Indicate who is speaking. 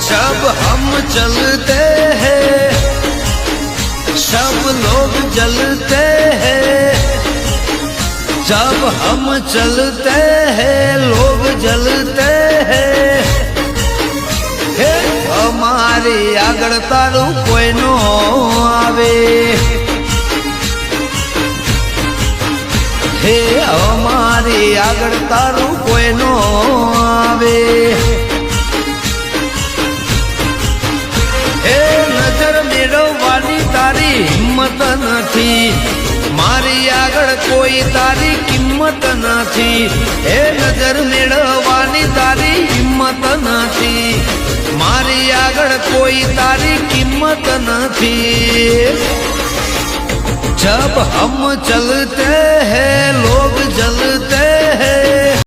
Speaker 1: जब हम चलते हैं सब लोग जलते हैं, जब हम चलते हैं लोग जलते हैं। हे हमारी आगळ तारू कोई नो आवे, हे हमारी आगळ तारू कोई नो आवे। नजर मेळवવાની તારી હિંમત નથી, મારી આગળ કોઈ તારી કિંમત નથી। એ નજર મેળવવાની તારી હિંમત નથી, મારી આગળ કોઈ તારી કિંમત નથી। जब हम चलते हैं लोग जलते